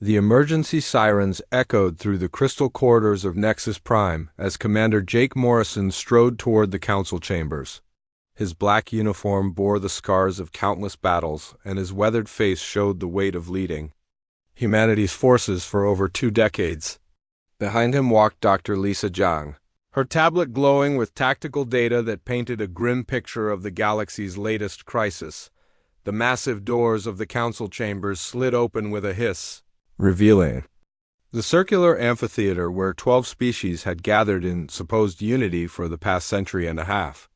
The emergency sirens echoed through the crystal corridors of Nexus Prime as Commander Jake Morrison strode toward the council chambers. His black uniform bore the scars of countless battles, and his weathered face showed the weight of leading humanity's forces for over 2 decades. Behind him walked Dr. Lisa Zhang, her tablet glowing with tactical data that painted a grim picture of the galaxy's latest crisis. The massive doors of the council chambers slid open with a hiss, revealing the circular amphitheater where 12 species had gathered in supposed unity for the past century and a half.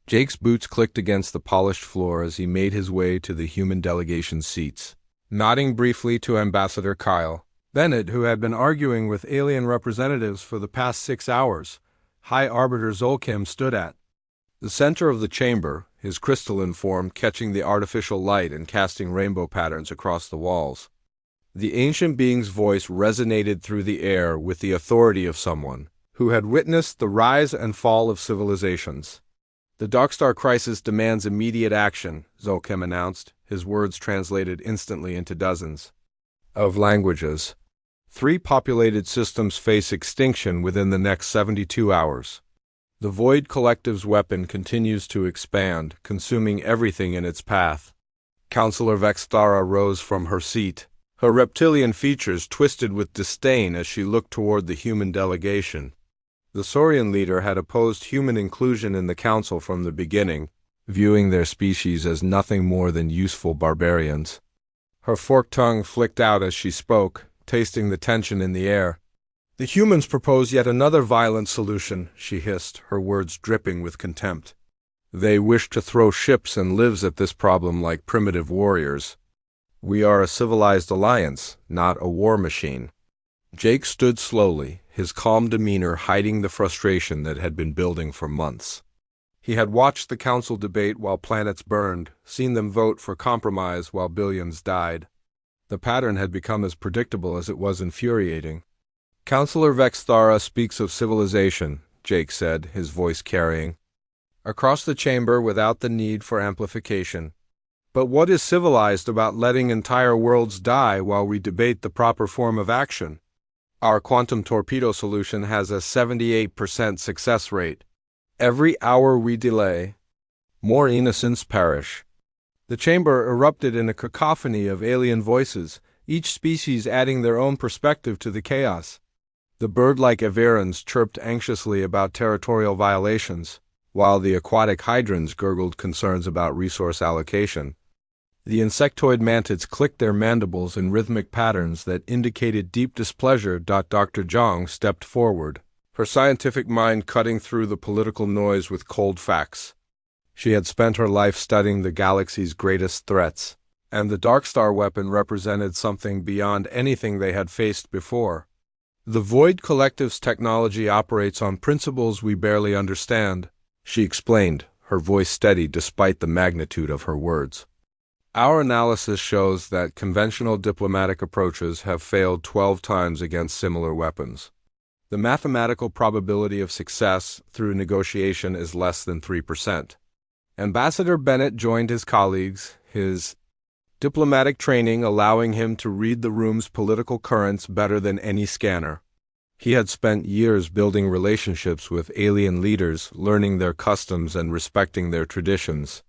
Jake's boots clicked against the polished floor as he made his way to the human delegation seats, nodding briefly to Ambassador Kyle Bennett, who had been arguing with alien representatives for the past 6 hours. High Arbiter Zolkim stood at the center of the chamber, his crystalline form catching the artificial light and casting rainbow patterns across the walls. The ancient being's voice resonated through the air with the authority of someone who had witnessed the rise and fall of civilizations. The Darkstar crisis demands immediate action, Zolkim announced, his words translated instantly into dozens of languages. 3 populated systems face extinction within the next 72 hours. The Void Collective's weapon continues to expand, consuming everything in its path. Counselor Vextara rose from her seat, her reptilian features twisted with disdain as she looked toward the human delegation. The Saurian leader had opposed human inclusion in the council from the beginning, viewing their species as nothing more than useful barbarians. Her forked tongue flicked out as she spoke, tasting the tension in the air. "The humans propose yet another violent solution," she hissed, her words dripping with contempt. "They wish to throw ships and lives at this problem like primitive warriors. We are a civilized alliance, not a war machine." Jake stood slowly, his calm demeanor hiding the frustration that had been building for months. He had watched the council debate while planets burned, seen them vote for compromise while billions died. The pattern had become as predictable as it was infuriating. "Counselor Vextara speaks of civilization," Jake said, his voice carrying across the chamber without the need for amplification. "But what is civilized about letting entire worlds die while we debate the proper form of action? Our quantum torpedo solution has a 78% success rate. Every hour we delay, more innocents perish." The chamber erupted in a cacophony of alien voices, each species adding their own perspective to the chaos. The bird-like Averans chirped anxiously about territorial violations, while the aquatic hydrants gurgled concerns about resource allocation. The insectoid mantids clicked their mandibles in rhythmic patterns that indicated deep displeasure. Dr. Zhang stepped forward, her scientific mind cutting through the political noise with cold facts. She had spent her life studying the galaxy's greatest threats, and the Darkstar weapon represented something beyond anything they had faced before. "The Void Collective's technology operates on principles we barely understand," she explained, her voice steady despite the magnitude of her words. "Our analysis shows that conventional diplomatic approaches have failed 12 times against similar weapons. The mathematical probability of success through negotiation is less than 3%. Ambassador Bennett joined his colleagues, his diplomatic training allowing him to read the room's political currents better than any scanner. He had spent years building relationships with alien leaders, learning their customs and respecting their traditions.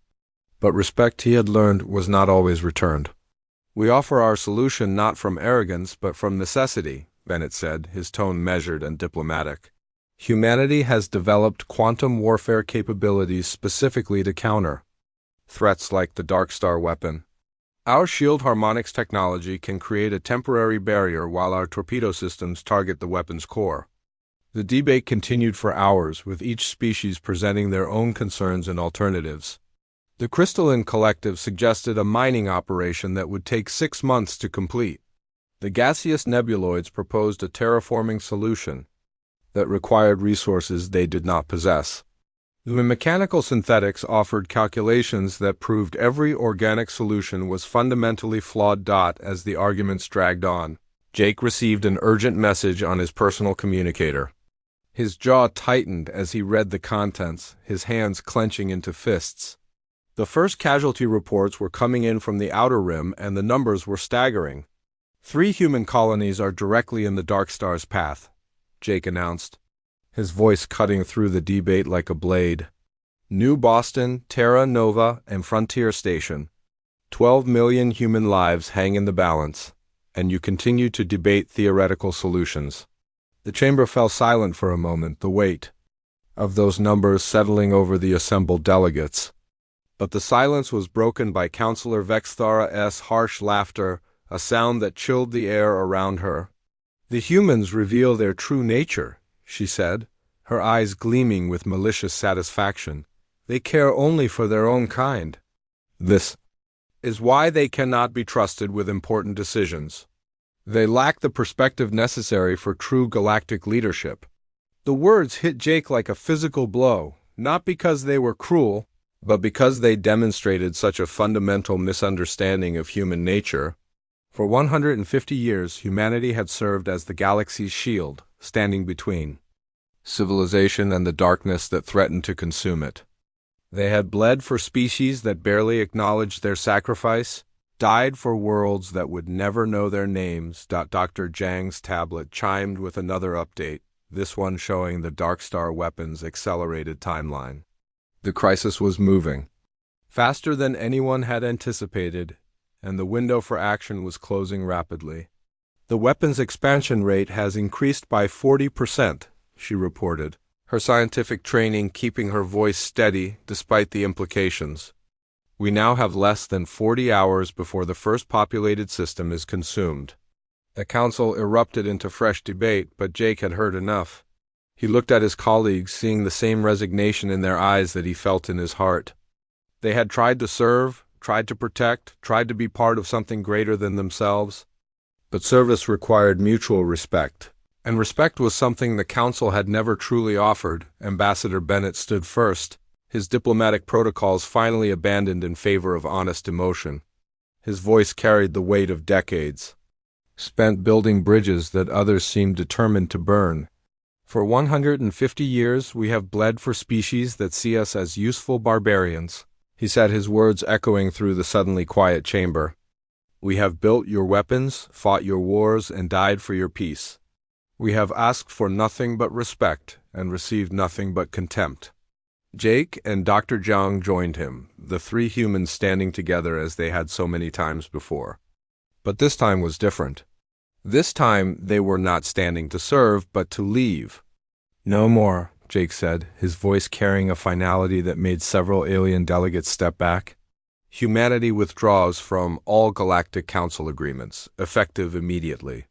But respect he had learned was not always returned. "We offer our solution not from arrogance but from necessity," Bennett said, his tone measured and diplomatic. "Humanity has developed quantum warfare capabilities specifically to counter threats like the Darkstar weapon. Our shield harmonics technology can create a temporary barrier while our torpedo systems target the weapon's core." The debate continued for hours, with each species presenting their own concerns and alternatives. The Crystalline Collective suggested a mining operation that would take 6 months to complete. The gaseous nebuloids proposed a terraforming solution that required resources they did not possess. The mechanical synthetics offered calculations that proved every organic solution was fundamentally flawed. As the arguments dragged on, Jake received an urgent message on his personal communicator. His jaw tightened as he read the contents, his hands clenching into fists. The first casualty reports were coming in from the Outer Rim, and the numbers were staggering. 3 human colonies are directly in the Dark Star's path, Jake announced, his voice cutting through the debate like a blade. New Boston, Terra Nova, and Frontier Station. 12 million human lives hang in the balance, and you continue to debate theoretical solutions. The chamber fell silent for a moment, the weight of those numbers settling over the assembled delegates. But the silence was broken by Councillor Vexthara's harsh laughter, a sound that chilled the air around her. "The humans reveal their true nature," she said, her eyes gleaming with malicious satisfaction. "They care only for their own kind. This is why they cannot be trusted with important decisions. They lack the perspective necessary for true galactic leadership." The words hit Jake like a physical blow, not because they were cruel, but because they demonstrated such a fundamental misunderstanding of human nature. For 150 years, humanity had served as the galaxy's shield, standing between civilization and the darkness that threatened to consume it. They had bled for species that barely acknowledged their sacrifice, died for worlds that would never know their names. Dr. Zhang's tablet chimed with another update, this one showing the Dark Star weapons' accelerated timeline. The crisis was moving faster than anyone had anticipated, and the window for action was closing rapidly. "The weapons expansion rate has increased by 40%, she reported, her scientific training keeping her voice steady despite the implications. "We now have less than 40 hours before the first populated system is consumed." The council erupted into fresh debate, but Jake had heard enough. He looked at his colleagues, seeing the same resignation in their eyes that he felt in his heart. They had tried to serve, tried to protect, tried to be part of something greater than themselves. But service required mutual respect, and respect was something the council had never truly offered. Ambassador Bennett stood first, his diplomatic protocols finally abandoned in favor of honest emotion. His voice carried the weight of decades, spent building bridges that others seemed determined to burn. "For 150 years we have bled for species that see us as useful barbarians," he said, his words echoing through the suddenly quiet chamber. "We have built your weapons, fought your wars, and died for your peace. We have asked for nothing but respect and received nothing but contempt." Jake and Dr. Zhang joined him, the 3 humans standing together as they had so many times before. But this time was different. This time they were not standing to serve, but to leave. "No more," Jake said, his voice carrying a finality that made several alien delegates step back. "Humanity withdraws from all Galactic Council agreements, effective immediately.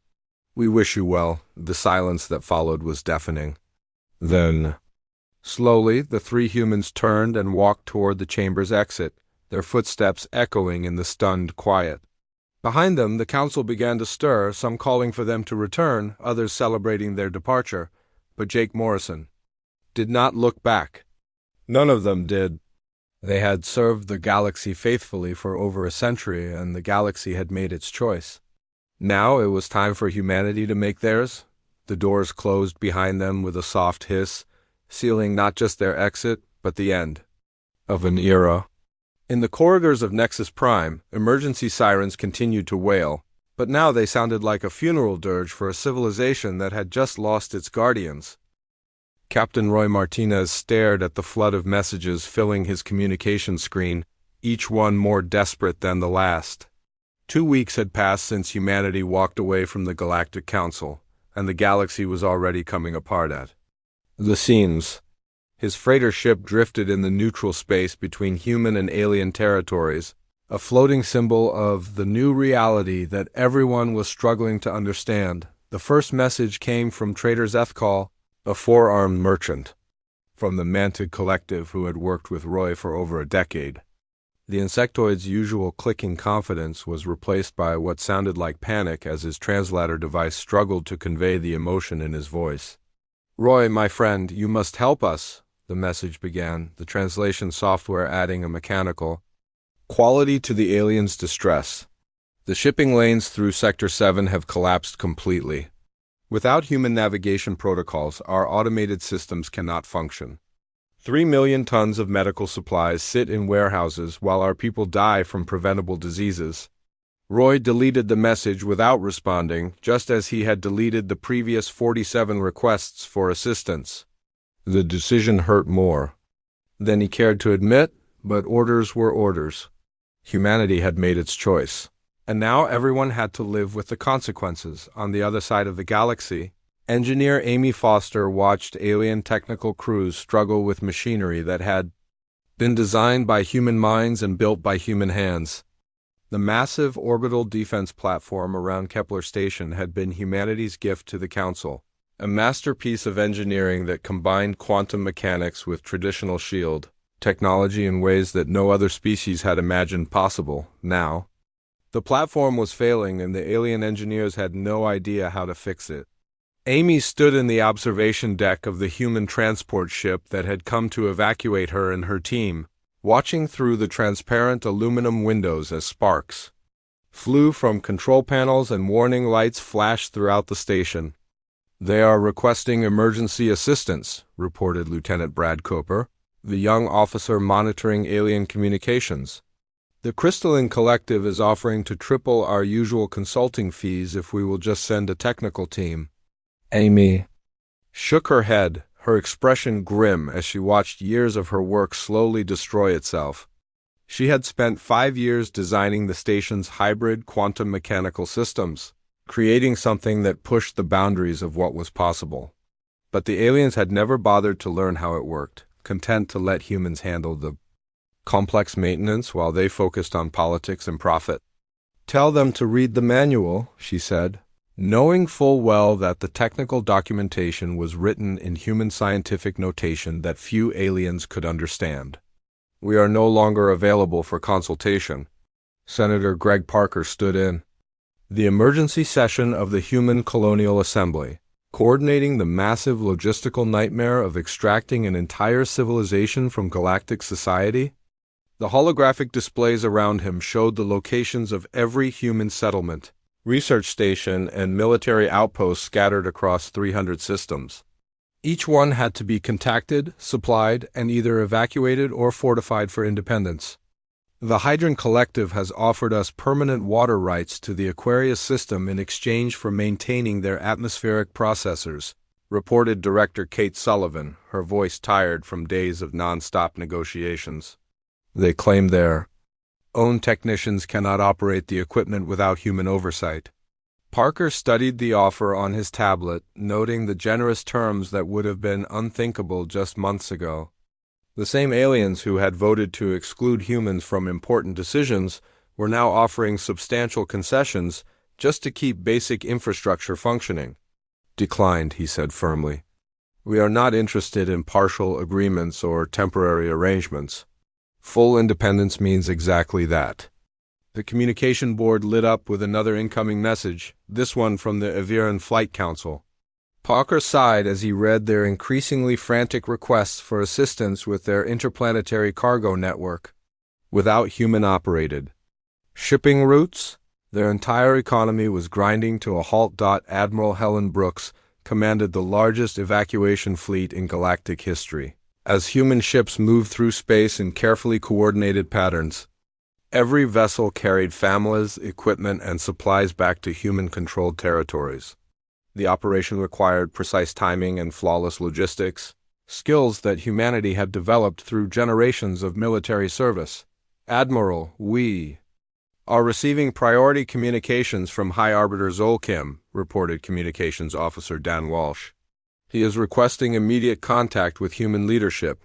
We wish you well." The silence that followed was deafening. Then, slowly, the 3 humans turned and walked toward the chamber's exit, their footsteps echoing in the stunned quiet. Behind them, the council began to stir, some calling for them to return, others celebrating their departure. But Jake Morrison did not look back. None of them did. They had served the galaxy faithfully for over a century, and the galaxy had made its choice. Now it was time for humanity to make theirs. The doors closed behind them with a soft hiss, sealing not just their exit, but the end of an era. In the corridors of Nexus Prime, emergency sirens continued to wail, but now they sounded like a funeral dirge for a civilization that had just lost its guardians. Captain Roy Martinez stared at the flood of messages filling his communication screen, each one more desperate than the last. 2 weeks had passed since humanity walked away from the Galactic Council, and the galaxy was already coming apart at the seams. His freighter ship drifted in the neutral space between human and alien territories, a floating symbol of the new reality that everyone was struggling to understand. The first message came from Trader Zethkal, a 4-armed merchant, from the Mantid Collective who had worked with Roy for over a decade. The insectoid's usual clicking confidence was replaced by what sounded like panic as his translator device struggled to convey the emotion in his voice. "Roy, my friend, you must help us," the message began, the translation software adding a mechanical quality to the aliens' distress. "The shipping lanes through Sector 7 have collapsed completely. Without human navigation protocols, our automated systems cannot function. 3 million tons of medical supplies sit in warehouses while our people die from preventable diseases. Roy deleted the message without responding, just as he had deleted the previous 47 requests for assistance. The decision hurt more than he cared to admit, but orders were orders. Humanity had made its choice, and now everyone had to live with the consequences. On the other side of the galaxy, engineer Amy Foster watched alien technical crews struggle with machinery that had been designed by human minds and built by human hands. The massive orbital defense platform around Kepler Station had been humanity's gift to the Council, a masterpiece of engineering that combined quantum mechanics with traditional shield technology in ways that no other species had imagined possible. Now, the platform was failing and the alien engineers had no idea how to fix it. Amy stood in the observation deck of the human transport ship that had come to evacuate her and her team, watching through the transparent aluminum windows as sparks flew from control panels and warning lights flashed throughout the station. "They are requesting emergency assistance," reported Lieutenant Brad Cooper, the young officer monitoring alien communications. "The Crystalline Collective is offering to triple our usual consulting fees if we will just send a technical team." Amy shook her head, her expression grim as she watched years of her work slowly destroy itself. She had spent 5 years designing the station's hybrid quantum mechanical systems, creating something that pushed the boundaries of what was possible. But the aliens had never bothered to learn how it worked, content to let humans handle the complex maintenance while they focused on politics and profit. "Tell them to read the manual," she said, knowing full well that the technical documentation was written in human scientific notation that few aliens could understand. "We are no longer available for consultation." Senator Greg Parker stood in the emergency session of the Human Colonial Assembly, coordinating the massive logistical nightmare of extracting an entire civilization from galactic society. The holographic displays around him showed the locations of every human settlement, research station, and military outpost scattered across 300 systems. Each one had to be contacted, supplied, and either evacuated or fortified for independence. "The Hydron Collective has offered us permanent water rights to the Aquarius system in exchange for maintaining their atmospheric processors," reported Director Kate Sullivan, her voice tired from days of non-stop negotiations. "They claim their own technicians cannot operate the equipment without human oversight." Parker studied the offer on his tablet, noting the generous terms that would have been unthinkable just months ago. The same aliens who had voted to exclude humans from important decisions were now offering substantial concessions just to keep basic infrastructure functioning. "Declined," he said firmly. "We are not interested in partial agreements or temporary arrangements. Full independence means exactly that." The communication board lit up with another incoming message, this one from the Aviran Flight Council. Parker sighed as he read their increasingly frantic requests for assistance with their interplanetary cargo network, without human-operated shipping routes. Their entire economy was grinding to a halt. Admiral Helen Brooks commanded the largest evacuation fleet in galactic history, as human ships moved through space in carefully coordinated patterns. Every vessel carried families, equipment, and supplies back to human-controlled territories. The operation required precise timing and flawless logistics, skills that humanity had developed through generations of military service. "Admiral, we are receiving priority communications from High Arbiter Zolkim," reported Communications Officer Dan Walsh. "He is requesting immediate contact with human leadership."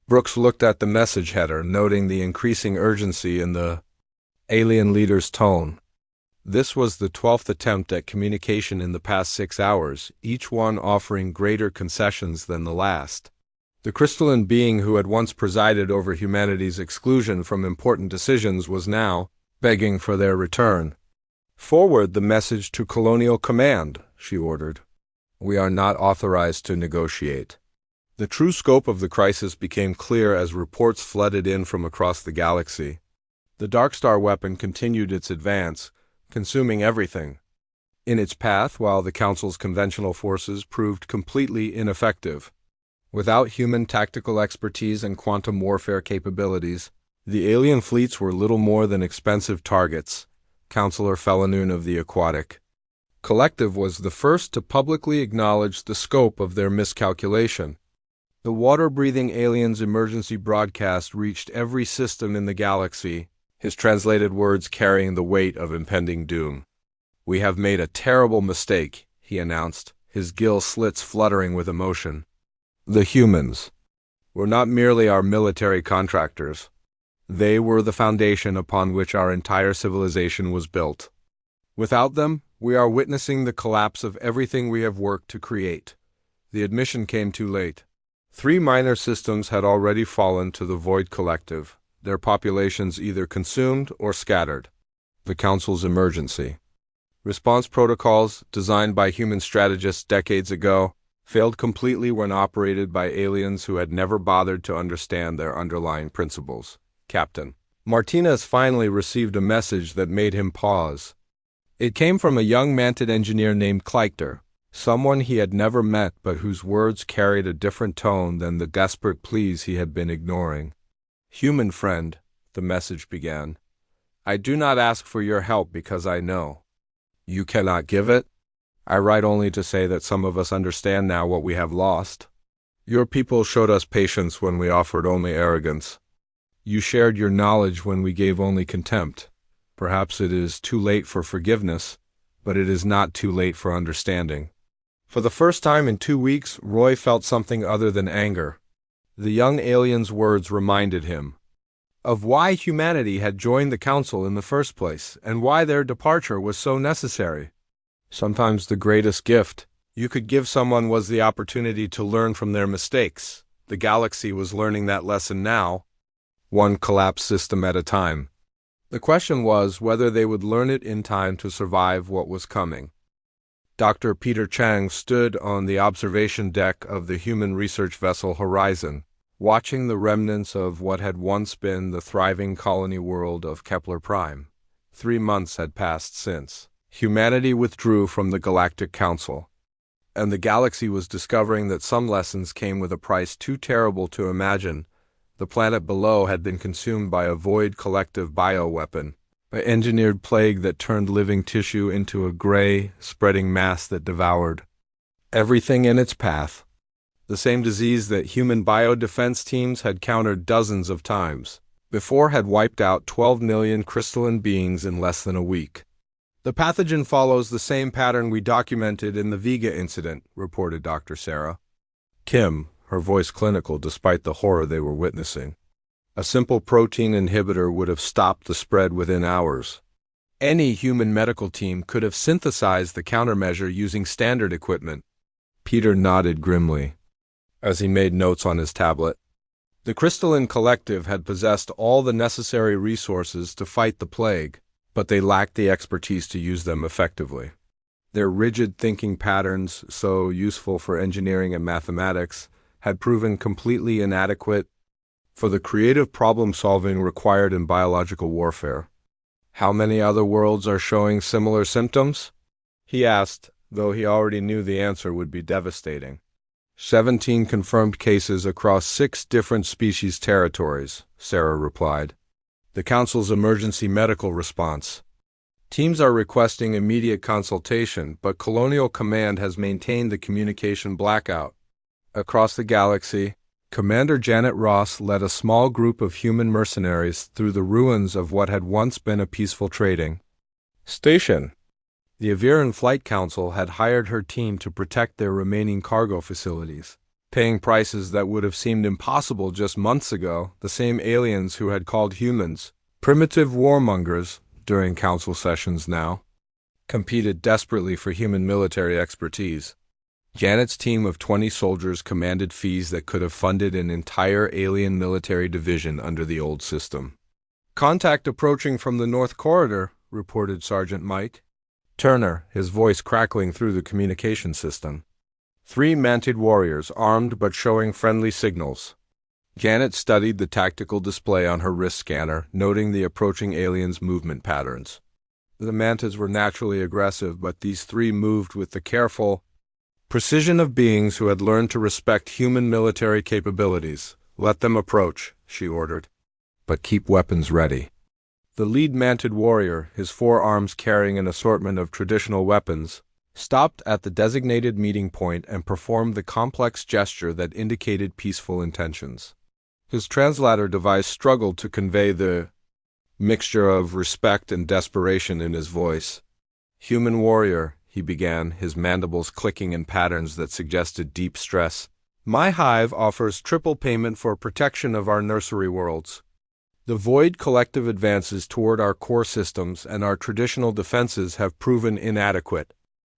Brooks looked at the message header, noting the increasing urgency in the alien leader's tone. This was the 12th attempt at communication in the past 6 hours, each one offering greater concessions than the last. The crystalline being who had once presided over humanity's exclusion from important decisions was now begging for their return. "Forward the message to Colonial Command," she ordered. "We are not authorized to negotiate." The true scope of the crisis became clear as reports flooded in from across the galaxy. The Darkstar weapon continued its advance, consuming everything in its path, while the Council's conventional forces proved completely ineffective. Without human tactical expertise and quantum warfare capabilities, the alien fleets were little more than expensive targets, Counselor Felinoon of the Aquatic Collective was the first to publicly acknowledge the scope of their miscalculation. The water-breathing alien's emergency broadcast reached every system in the galaxy, his translated words carrying the weight of impending doom. "We have made a terrible mistake," he announced, his gill slits fluttering with emotion. "The humans were not merely our military contractors. They were the foundation upon which our entire civilization was built. Without them, we are witnessing the collapse of everything we have worked to create." The admission came too late. 3 minor systems had already fallen to the Void Collective, their populations either consumed or scattered. The Council's emergency response protocols, designed by human strategists decades ago, failed completely when operated by aliens who had never bothered to understand their underlying principles. Captain Martinez finally received a message that made him pause. It came from a young Mantid engineer named Kleichter, someone he had never met but whose words carried a different tone than the desperate pleas he had been ignoring. "Human friend," the message began, "I do not ask for your help because I know you cannot give it. I write only to say that some of us understand now what we have lost. Your people showed us patience when we offered only arrogance. You shared your knowledge when we gave only contempt. Perhaps it is too late for forgiveness, but it is not too late for understanding." For the first time in 2 weeks, Roy felt something other than anger. The young alien's words reminded him of why humanity had joined the Council in the first place, and why their departure was so necessary. Sometimes the greatest gift you could give someone was the opportunity to learn from their mistakes. The galaxy was learning that lesson now, one collapsed system at a time. The question was whether they would learn it in time to survive what was coming. Dr. Peter Chang stood on the observation deck of the human research vessel Horizon, watching the remnants of what had once been the thriving colony world of Kepler Prime. 3 months had passed since humanity withdrew from the Galactic Council, and the galaxy was discovering that some lessons came with a price too terrible to imagine. The planet below had been consumed by a void collective bioweapon, an engineered plague that turned living tissue into a gray, spreading mass that devoured everything in its path. The same disease that human biodefense teams had countered dozens of times before had wiped out 12 million crystalline beings in less than a week. "The pathogen follows the same pattern we documented in the Vega incident," reported Dr. Sarah Kim, her voice clinical despite the horror they were witnessing. "A simple protein inhibitor would have stopped the spread within hours. Any human medical team could have synthesized the countermeasure using standard equipment." Peter nodded grimly as he made notes on his tablet. The crystalline collective had possessed all the necessary resources to fight the plague, but they lacked the expertise to use them effectively. Their rigid thinking patterns, so useful for engineering and mathematics, had proven completely inadequate for the creative problem-solving required in biological warfare. "How many other worlds are showing similar symptoms?" he asked, though he already knew the answer would be devastating. 17 confirmed cases across 6 different species territories, Sarah replied. "The Council's emergency medical response. Teams are requesting immediate consultation, but Colonial Command has maintained the communication blackout." Across the galaxy, Commander Janet Ross led a small group of human mercenaries through the ruins of what had once been a peaceful trading station. The Aviran Flight Council had hired her team to protect their remaining cargo facilities, paying prices that would have seemed impossible just months ago. The same aliens who had called humans primitive warmongers during council sessions now competed desperately for human military expertise. Janet's team of 20 soldiers commanded fees that could have funded an entire alien military division under the old system. "Contact approaching from the North Corridor," reported Sergeant Mike Turner, his voice crackling through the communication system. 3 Mantid warriors, armed but showing friendly signals. Janet studied the tactical display on her wrist scanner, noting the approaching aliens' movement patterns. The Mantids were naturally aggressive, but these 3 moved with the careful precision of beings who had learned to respect human military capabilities. "Let them approach," she ordered. "But keep weapons ready." The lead manted warrior, his forearms carrying an assortment of traditional weapons, stopped at the designated meeting point and performed the complex gesture that indicated peaceful intentions. His translator device struggled to convey the mixture of respect and desperation in his voice. "Human warrior," he began, his mandibles clicking in patterns that suggested deep stress. "My hive offers triple payment for protection of our nursery worlds. The Void collective advances toward our core systems and our traditional defenses have proven inadequate."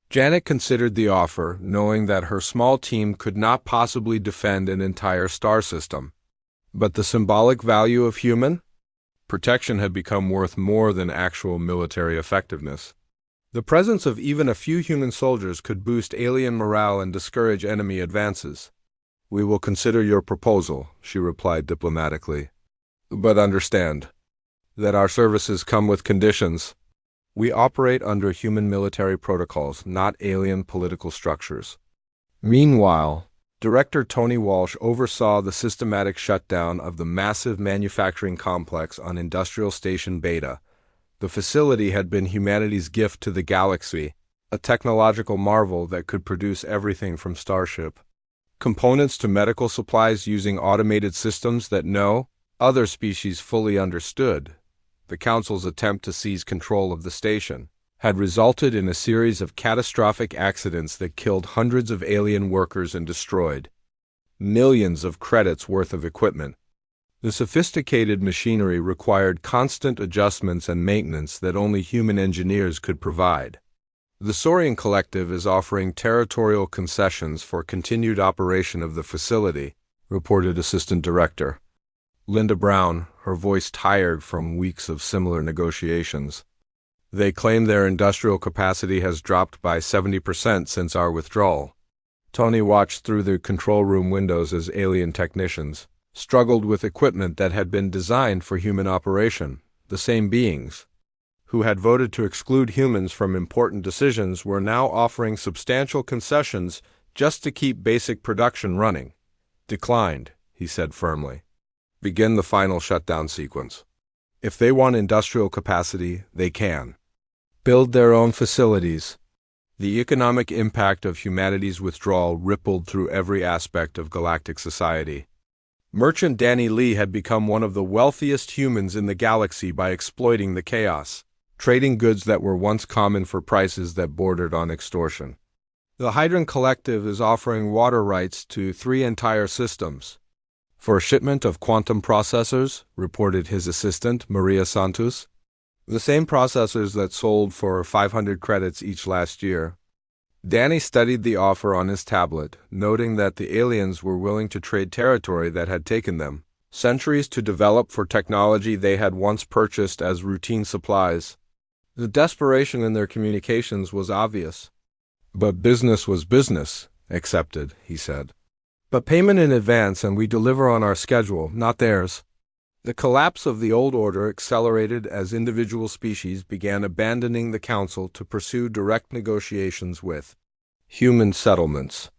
Janet considered the offer, knowing that her small team could not possibly defend an entire star system. But the symbolic value of human protection had become worth more than actual military effectiveness. The presence of even a few human soldiers could boost alien morale and discourage enemy advances. "We will consider your proposal," she replied diplomatically. "But understand that our services come with conditions. We operate under human military protocols, not alien political structures." Meanwhile, Director Tony Walsh oversaw the systematic shutdown of the massive manufacturing complex on Industrial Station Beta. The facility had been humanity's gift to the galaxy, a technological marvel that could produce everything from starship components to medical supplies using automated systems that no other species fully understood. The Council's attempt to seize control of the station had resulted in a series of catastrophic accidents that killed hundreds of alien workers and destroyed millions of credits worth of equipment. The sophisticated machinery required constant adjustments and maintenance that only human engineers could provide. The Saurian Collective is offering territorial concessions for continued operation of the facility, reported Assistant Director Linda Brown, her voice tired from weeks of similar negotiations. "They claim their industrial capacity has dropped by 70% since our withdrawal." Tony watched through the control room windows as alien technicians struggled with equipment that had been designed for human operation. The same beings who had voted to exclude humans from important decisions were now offering substantial concessions just to keep basic production running. "Declined," he said firmly. "Begin the final shutdown sequence. If they want industrial capacity, they can build their own facilities." The economic impact of humanity's withdrawal rippled through every aspect of galactic society. Merchant Danny Lee had become one of the wealthiest humans in the galaxy by exploiting the chaos, trading goods that were once common for prices that bordered on extortion. The Hydron Collective is offering water rights to 3 entire systems for a shipment of quantum processors, reported his assistant, Maria Santos. The same processors that sold for 500 credits each last year. Danny studied the offer on his tablet, noting that the aliens were willing to trade territory that had taken them centuries to develop for technology they had once purchased as routine supplies. The desperation in their communications was obvious. "But business was business," accepted, he said. "But payment in advance and we deliver on our schedule, not theirs." The collapse of the old order accelerated as individual species began abandoning the Council to pursue direct negotiations with human settlements.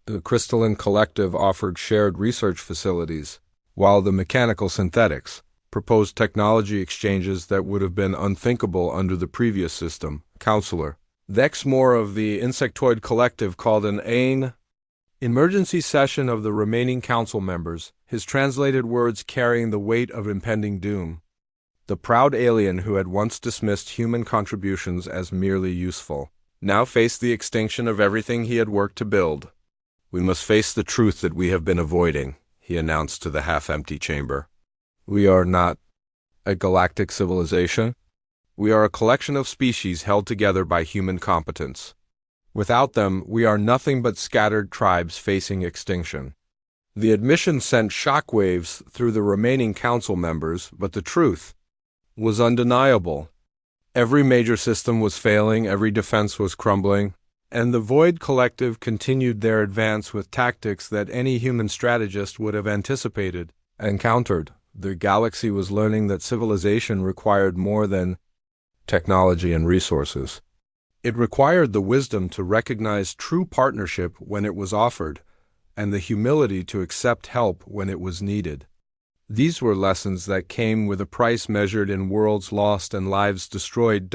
The Crystalline Collective offered shared research facilities, while the Mechanical Synthetics proposed technology exchanges that would have been unthinkable under the previous system. Counselor Vexmore of the Insectoid Collective called an emergency session of the remaining council members, his translated words carrying the weight of impending doom. The proud alien who had once dismissed human contributions as merely useful now faced the extinction of everything he had worked to build. "We must face the truth that we have been avoiding," he announced to the half-empty chamber. "We are not a galactic civilization. We are a collection of species held together by human competence. Without them, we are nothing but scattered tribes facing extinction." The admission sent shockwaves through the remaining council members, but the truth was undeniable. Every major system was failing, every defense was crumbling, and the Void Collective continued their advance with tactics that any human strategist would have anticipated and countered. The galaxy was learning that civilization required more than technology and resources. It required the wisdom to recognize true partnership when it was offered, and the humility to accept help when it was needed. These were lessons that came with a price measured in worlds lost and lives destroyed.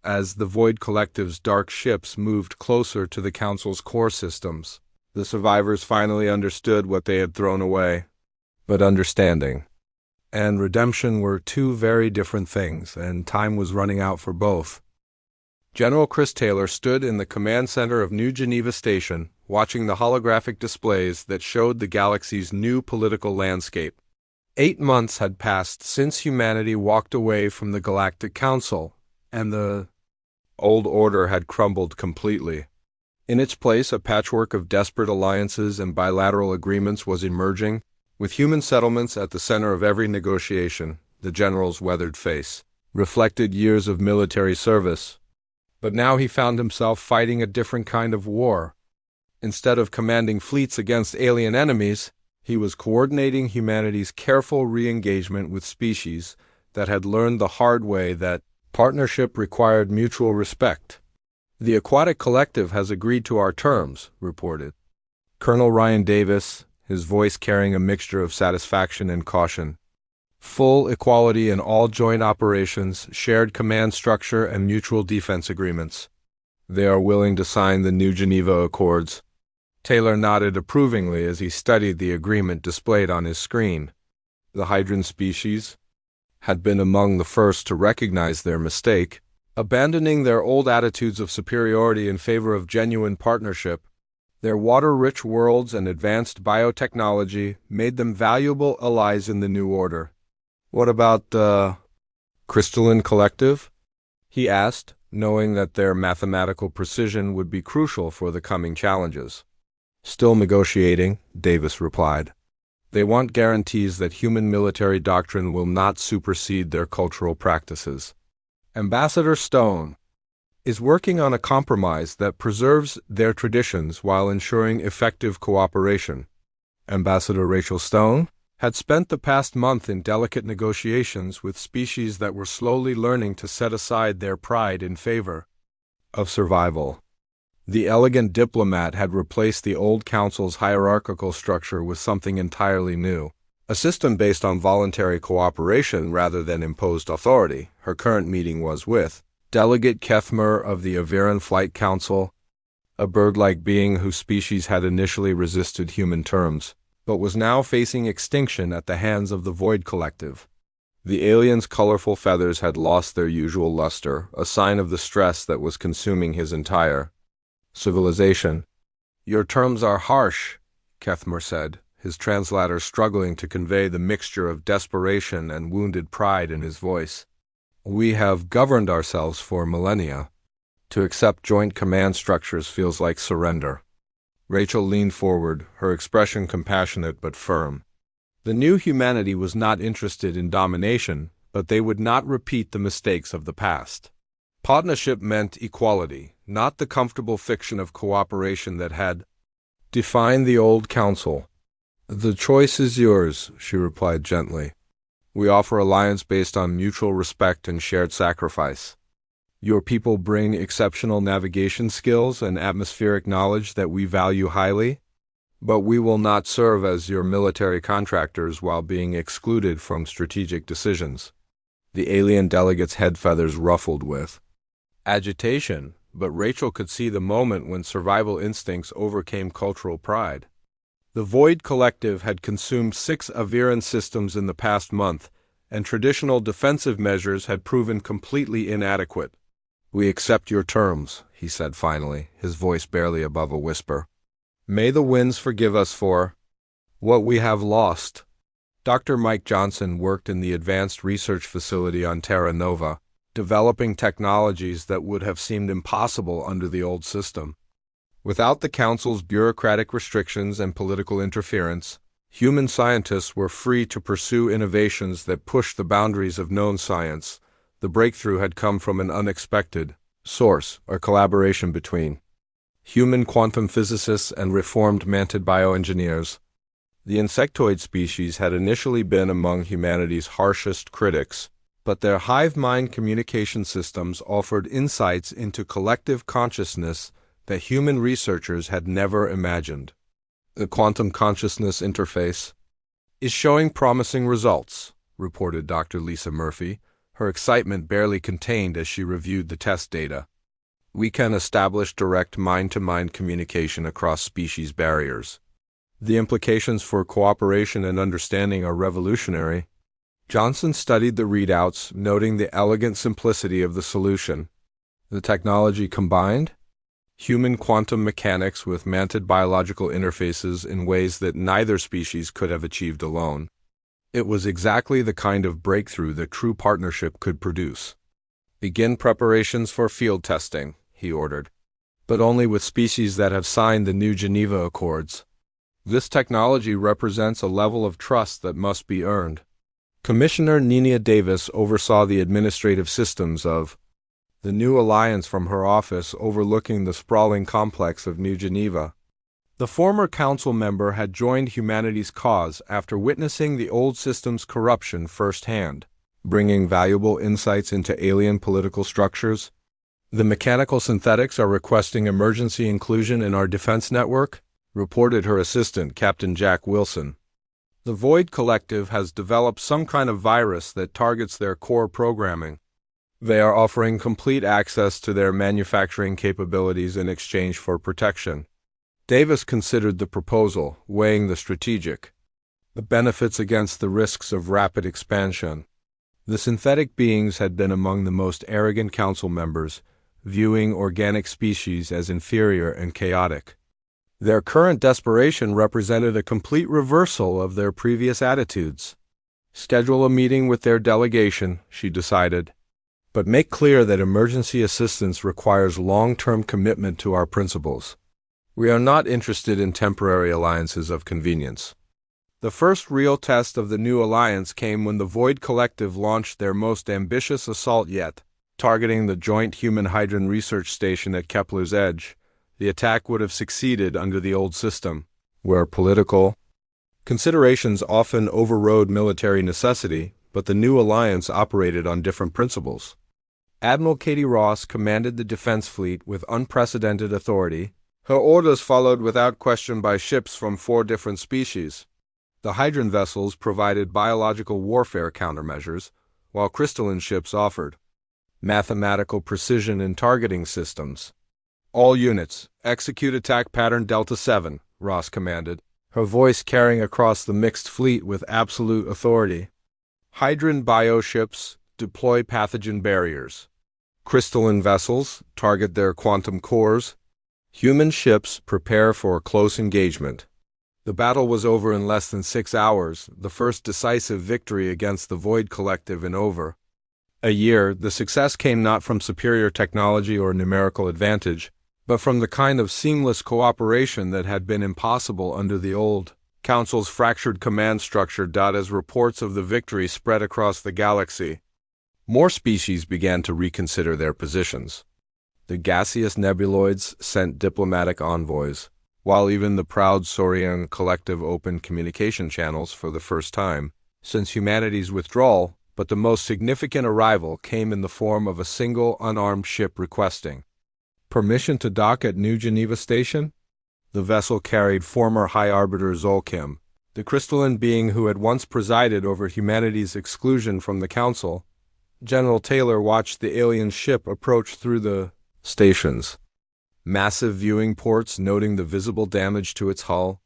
As the Void Collective's dark ships moved closer to the Council's core systems, the survivors finally understood what they had thrown away. But understanding and redemption were two very different things, and time was running out for both. General Chris Taylor stood in the command center of New Geneva Station, watching the holographic displays that showed the galaxy's new political landscape. 8 months had passed since humanity walked away from the Galactic Council, and the old order had crumbled completely. In its place, a patchwork of desperate alliances and bilateral agreements was emerging, with human settlements at the center of every negotiation. The general's weathered face reflected years of military service. But now he found himself fighting a different kind of war. Instead of commanding fleets against alien enemies, he was coordinating humanity's careful re-engagement with species that had learned the hard way that partnership required mutual respect. "The Aquatic Collective has agreed to our terms," reported Colonel Ryan Davis, his voice carrying a mixture of satisfaction and caution. "Full equality in all joint operations, shared command structure, and mutual defense agreements. They are willing to sign the New Geneva Accords." Taylor nodded approvingly as he studied the agreement displayed on his screen. The Hydran species had been among the first to recognize their mistake, abandoning their old attitudes of superiority in favor of genuine partnership. Their water-rich worlds and advanced biotechnology made them valuable allies in the new order. "What about the Crystalline Collective?" he asked, knowing that their mathematical precision would be crucial for the coming challenges. "Still negotiating," Davis replied. "They want guarantees that human military doctrine will not supersede their cultural practices. Ambassador Stone is working on a compromise that preserves their traditions while ensuring effective cooperation." Ambassador Rachel Stone had spent the past month in delicate negotiations with species that were slowly learning to set aside their pride in favor of survival. The elegant diplomat had replaced the old council's hierarchical structure with something entirely new, a system based on voluntary cooperation rather than imposed authority. Her current meeting was with Delegate Kethmer of the Aviran Flight Council, a bird-like being whose species had initially resisted human terms, but was now facing extinction at the hands of the Void Collective. The alien's colorful feathers had lost their usual luster, a sign of the stress that was consuming his entire civilization. "Your terms are harsh," Kethmer said, his translator struggling to convey the mixture of desperation and wounded pride in his voice. "We have governed ourselves for millennia. To accept joint command structures feels like surrender." Rachel leaned forward, her expression compassionate but firm. The new humanity was not interested in domination, but they would not repeat the mistakes of the past. Partnership meant equality, not the comfortable fiction of cooperation that had defined the old council. "The choice is yours," she replied gently. "We offer alliance based on mutual respect and shared sacrifice. Your people bring exceptional navigation skills and atmospheric knowledge that we value highly, but we will not serve as your military contractors while being excluded from strategic decisions." The alien delegate's head feathers ruffled with agitation, but Rachel could see the moment when survival instincts overcame cultural pride. The Void Collective had consumed 6 Aviran systems in the past month, and traditional defensive measures had proven completely inadequate. "We accept your terms," he said finally, his voice barely above a whisper. "May the winds forgive us for what we have lost." Dr. Mike Johnson worked in the Advanced Research Facility on Terra Nova, developing technologies that would have seemed impossible under the old system. Without the Council's bureaucratic restrictions and political interference, human scientists were free to pursue innovations that pushed the boundaries of known science. The breakthrough had come from an unexpected source, a collaboration between human quantum physicists and reformed mantid bioengineers. The insectoid species had initially been among humanity's harshest critics, but their hive-mind communication systems offered insights into collective consciousness that human researchers had never imagined. The quantum consciousness interface. is showing promising results, reported Dr. Lisa Murphy, her excitement barely contained as she reviewed the test data. We can establish direct mind-to-mind communication across species barriers. The implications for cooperation and understanding are revolutionary. Johnson studied the readouts, noting the elegant simplicity of the solution. The technology combined human quantum mechanics with mantid biological interfaces in ways that neither species could have achieved alone. It was exactly the kind of breakthrough that true partnership could produce. Begin preparations for field testing, he ordered, but only with species that have signed the new Geneva Accords. This technology represents a level of trust that must be earned. Commissioner Nina Davis oversaw the administrative systems of the new alliance from her office overlooking the sprawling complex of New Geneva. The former council member had joined humanity's cause after witnessing the old system's corruption firsthand, bringing valuable insights into alien political structures. The mechanical synthetics are requesting emergency inclusion in our defense network, reported her assistant, Captain Jack Wilson. The Void Collective has developed some kind of virus that targets their core programming. They are offering complete access to their manufacturing capabilities in exchange for protection. Davis considered the proposal, weighing the benefits against the risks of rapid expansion. The synthetic beings had been among the most arrogant council members, viewing organic species as inferior and chaotic. Their current desperation represented a complete reversal of their previous attitudes. Schedule a meeting with their delegation, she decided, but make clear that emergency assistance requires long-term commitment to our principles. We are not interested in temporary alliances of convenience. The first real test of the new alliance came when the Void Collective launched their most ambitious assault yet, targeting the joint Human-Hydran research station at Kepler's Edge. The attack would have succeeded under the old system, where political considerations often overrode military necessity, but the new alliance operated on different principles. Admiral Katie Ross commanded the defense fleet with unprecedented authority. Her orders followed without question by ships from 4 different species. The Hydran vessels provided biological warfare countermeasures, while crystalline ships offered mathematical precision in targeting systems. All units, execute attack pattern Delta 7, Ross commanded, her voice carrying across the mixed fleet with absolute authority. Hydran bioships, deploy pathogen barriers. Crystalline vessels, target their quantum cores. Human ships, prepare for close engagement. The battle was over in less than 6 hours, the first decisive victory against the Void Collective in over a year. The success came not from superior technology or numerical advantage, but from the kind of seamless cooperation that had been impossible under the old Council's fractured command structure. As reports of the victory spread across the galaxy, more species began to reconsider their positions. The gaseous nebuloids sent diplomatic envoys, while even the proud Saurian Collective opened communication channels for the first time since humanity's withdrawal, but the most significant arrival came in the form of a single unarmed ship requesting permission to dock at New Geneva Station. The vessel carried former High Arbiter Zolkim, the crystalline being who had once presided over humanity's exclusion from the Council. General Taylor watched the alien ship approach through the station's massive viewing ports, noting the visible damage to its hull.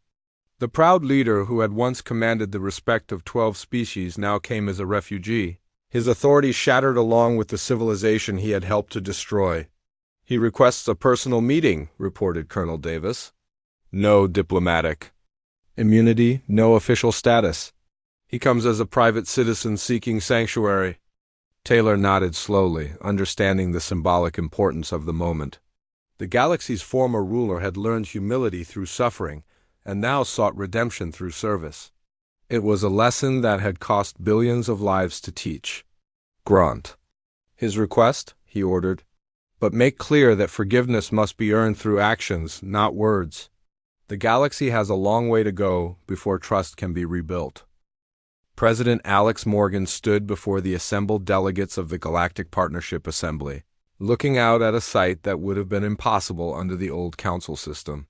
The proud leader who had once commanded the respect of 12 species now came as a refugee, his authority shattered along with the civilization he had helped to destroy. He requests a personal meeting, reported Colonel Davis. No diplomatic immunity, no official status. He comes as a private citizen seeking sanctuary. Taylor nodded slowly, understanding the symbolic importance of the moment. The galaxy's former ruler had learned humility through suffering, and now sought redemption through service. It was a lesson that had cost billions of lives to teach. Grant his request, he ordered, but make clear that forgiveness must be earned through actions, not words. The galaxy has a long way to go before trust can be rebuilt. President Alex Morgan stood before the assembled delegates of the Galactic Partnership Assembly, looking out at a sight that would have been impossible under the old council system.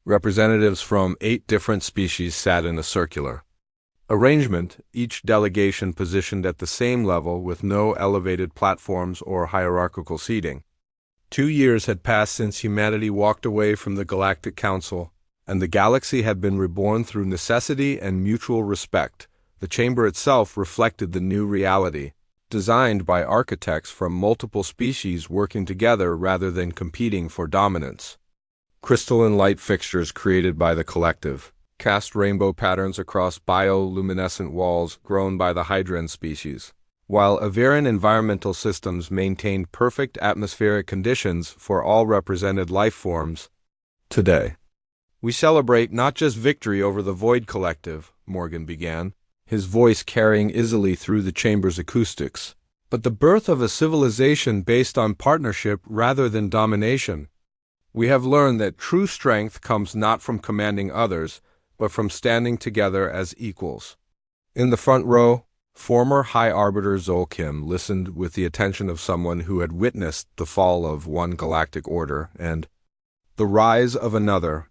Representatives from 8 different species sat in a circular Arrangement, each delegation positioned at the same level with no elevated platforms or hierarchical seating. 2 years had passed since humanity walked away from the Galactic Council, and the galaxy had been reborn through necessity and mutual respect. The chamber itself reflected the new reality, designed by architects from multiple species working together rather than competing for dominance. Crystalline light fixtures created by the collective cast rainbow patterns across bioluminescent walls grown by the hydran species, while Aviran environmental systems maintained perfect atmospheric conditions for all represented life forms. Today, we celebrate not just victory over the Void Collective, Morgan began, his voice carrying easily through the chamber's acoustics, but the birth of a civilization based on partnership rather than domination. We have learned that true strength comes not from commanding others, but from standing together as equals. In the front row, former High Arbiter Zol Kim listened with the attention of someone who had witnessed the fall of one galactic order and the rise of another.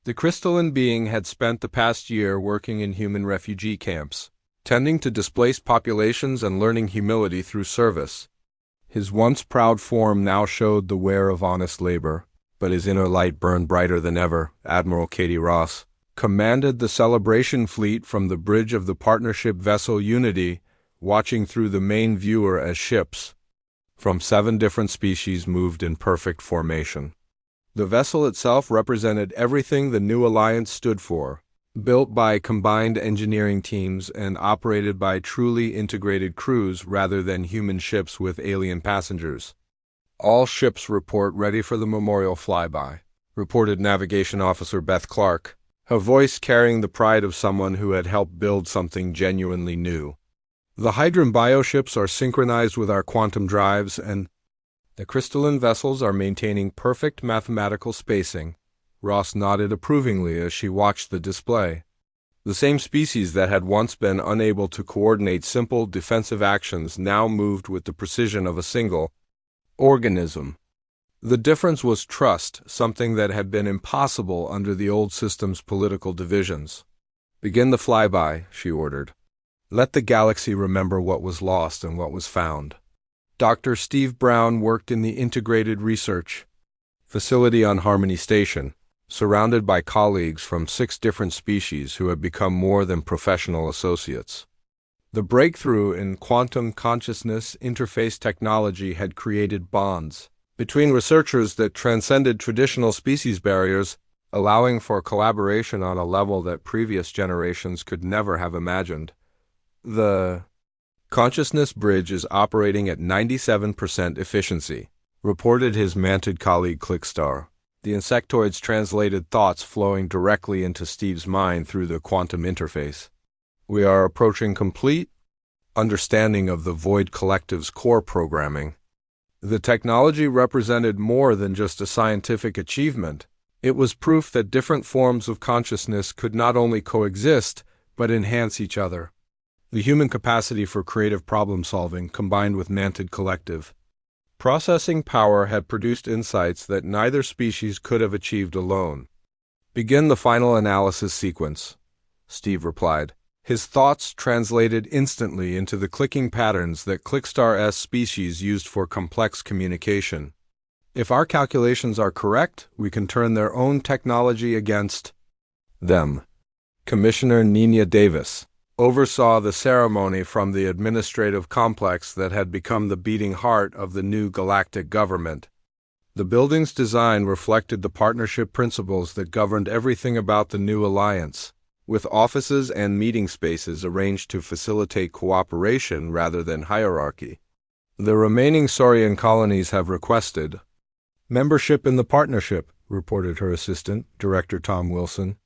The crystalline being had spent the past year working in human refugee camps, tending to displaced populations and learning humility through service. His once proud form now showed the wear of honest labor, but his inner light burned brighter than ever. Admiral Katie Ross commanded the celebration fleet from the bridge of the partnership vessel Unity, watching through the main viewer as ships from 7 different species moved in perfect formation. The vessel itself represented everything the new alliance stood for, built by combined engineering teams and operated by truly integrated crews rather than human ships with alien passengers. All ships report ready for the memorial flyby, reported Navigation Officer Beth Clark, her voice carrying the pride of someone who had helped build something genuinely new. The Hydran bioships are synchronized with our quantum drives, and the crystalline vessels are maintaining perfect mathematical spacing. Ross nodded approvingly as she watched the display. The same species that had once been unable to coordinate simple defensive actions now moved with the precision of a single organism. The difference was trust, something that had been impossible under the old system's political divisions. "Begin the flyby," she ordered. "Let the galaxy remember what was lost and what was found." Dr. Steve Brown worked in the Integrated Research Facility on Harmony Station, surrounded by colleagues from 6 different species who had become more than professional associates. The breakthrough in quantum consciousness interface technology had created bonds between researchers that transcended traditional species barriers, allowing for collaboration on a level that previous generations could never have imagined. The consciousness bridge is operating at 97% efficiency, reported his manted colleague Clickstar, the insectoid's translated thoughts flowing directly into Steve's mind through the quantum interface. "We are approaching complete understanding of the Void Collective's core programming." The technology represented more than just a scientific achievement. It was proof that different forms of consciousness could not only coexist, but enhance each other. The human capacity for creative problem-solving combined with manted collective processing power had produced insights that neither species could have achieved alone. "Begin the final analysis sequence," Steve replied. His thoughts translated instantly into the clicking patterns that Clickstar-S species used for complex communication. "If our calculations are correct, we can turn their own technology against them." Commissioner Nina Davis oversaw the ceremony from the administrative complex that had become the beating heart of the new galactic government. The building's design reflected the partnership principles that governed everything about the new alliance, with offices and meeting spaces arranged to facilitate cooperation rather than hierarchy. "The remaining Saurian colonies have requested membership in the partnership," reported her assistant, Director Tom Wilson.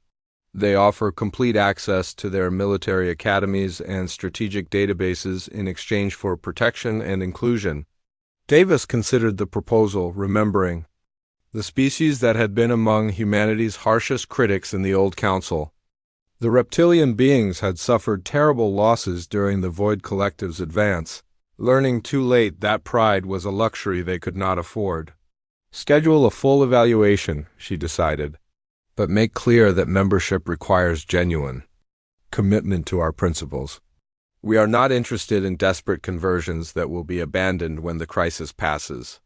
"They offer complete access to their military academies and strategic databases in exchange for protection and inclusion." Davis considered the proposal, remembering the species that had been among humanity's harshest critics in the old council. The reptilian beings had suffered terrible losses during the Void Collective's advance, learning too late that pride was a luxury they could not afford. "Schedule a full evaluation," she decided, "but make clear that membership requires genuine commitment to our principles. We are not interested in desperate conversions that will be abandoned when the crisis passes.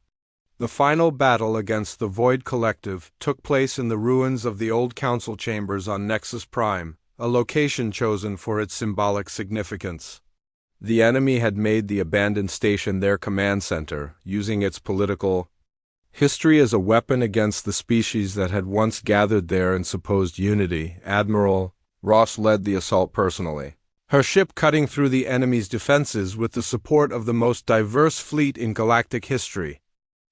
The final battle against the Void Collective took place in the ruins of the old council chambers on Nexus Prime, a location chosen for its symbolic significance. The enemy had made the abandoned station their command center, using its political history as a weapon against the species that had once gathered there in supposed unity. Admiral Ross led the assault personally, her ship cutting through the enemy's defenses with the support of the most diverse fleet in galactic history.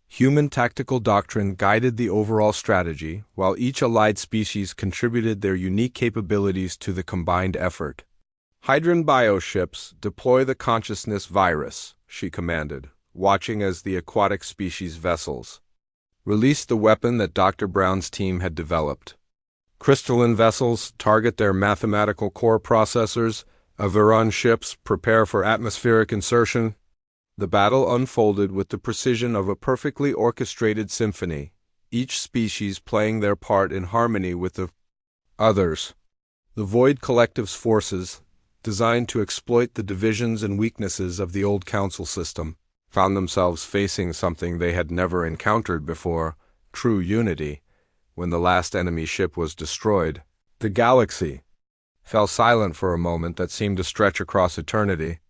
Human tactical doctrine guided the overall strategy, while each allied species contributed their unique capabilities to the combined effort. Hydron bioships, deploy the consciousness virus, she commanded, watching as the aquatic species vessels released the weapon that Dr. Brown's team had developed. Crystalline vessels target their mathematical core processors. Aviron ships prepare for atmospheric insertion. The battle unfolded with the precision of a perfectly orchestrated symphony, each species playing their part in harmony with the others. The Void Collective's forces, designed to exploit the divisions and weaknesses of the old council system, found themselves facing something they had never encountered before: true unity. When the last enemy ship was destroyed, the galaxy fell silent for a moment that seemed to stretch across eternity.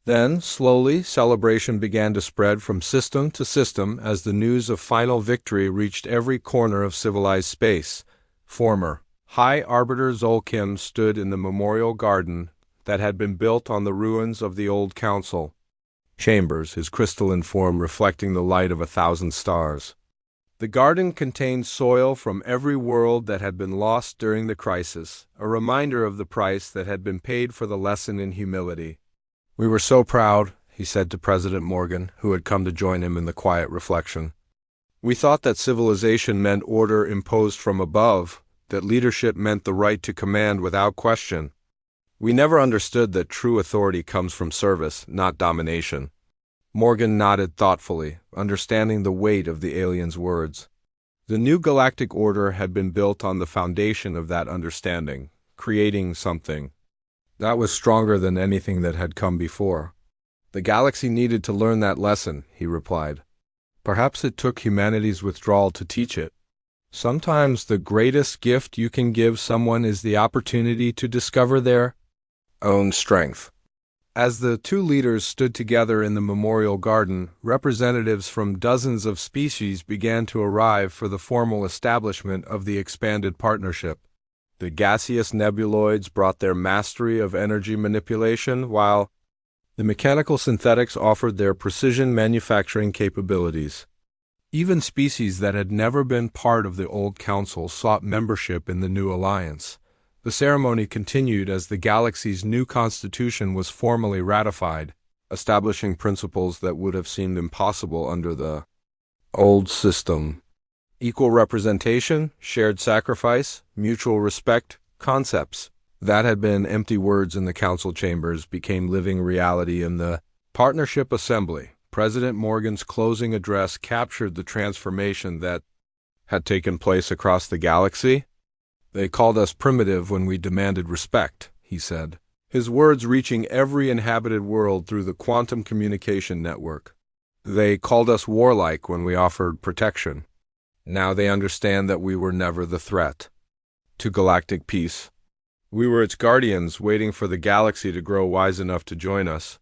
Then, slowly, celebration began to spread from system to system as the news of final victory reached every corner of civilized space. Former High Arbiter Zolkim stood in the memorial garden that had been built on the ruins of the old council chambers, his crystalline form reflecting the light of 1,000 stars. The garden contained soil from every world that had been lost during the crisis, a reminder of the price that had been paid for the lesson in humility. "We were so proud," he said to President Morgan, who had come to join him in the quiet reflection. "We thought that civilization meant order imposed from above, that leadership meant the right to command without question. We never understood that true authority comes from service, not domination." Morgan nodded thoughtfully, understanding the weight of the alien's words. The new galactic order had been built on the foundation of that understanding, creating something that was stronger than anything that had come before. "The galaxy needed to learn that lesson," he replied. "Perhaps it took humanity's withdrawal to teach it. Sometimes the greatest gift you can give someone is the opportunity to discover their own strength." As the two leaders stood together in the memorial garden, representatives from dozens of species began to arrive for the formal establishment of the expanded partnership. The gaseous nebuloids brought their mastery of energy manipulation, while the mechanical synthetics offered their precision manufacturing capabilities. Even species that had never been part of the old council sought membership in the new alliance. The ceremony continued as the galaxy's new constitution was formally ratified, establishing principles that would have seemed impossible under the old system. Equal representation, shared sacrifice, mutual respect, concepts that had been empty words in the council chambers became living reality in the partnership assembly. President Morgan's closing address captured the transformation that had taken place across the galaxy. "They called us primitive when we demanded respect," he said, his words reaching every inhabited world through the quantum communication network. "They called us warlike when we offered protection. Now they understand that we were never the threat to galactic peace. We were its guardians, waiting for the galaxy to grow wise enough to join us."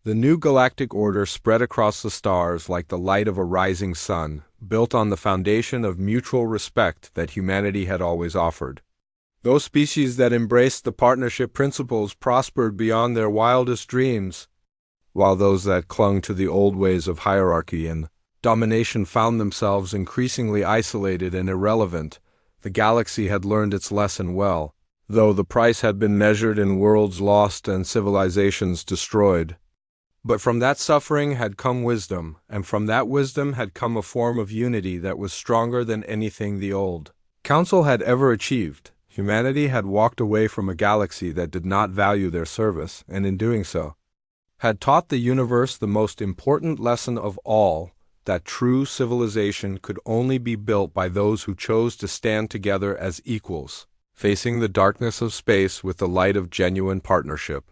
The new galactic order spread across the stars like the light of a rising sun, built on the foundation of mutual respect that humanity had always offered. Those species that embraced the partnership principles prospered beyond their wildest dreams, while those that clung to the old ways of hierarchy and domination found themselves increasingly isolated and irrelevant. The galaxy had learned its lesson well, though the price had been measured in worlds lost and civilizations destroyed. But from that suffering had come wisdom, and from that wisdom had come a form of unity that was stronger than anything the old council had ever achieved. Humanity had walked away from a galaxy that did not value their service, and in doing so, had taught the universe the most important lesson of all, that true civilization could only be built by those who chose to stand together as equals. facing the darkness of space with the light of genuine partnership.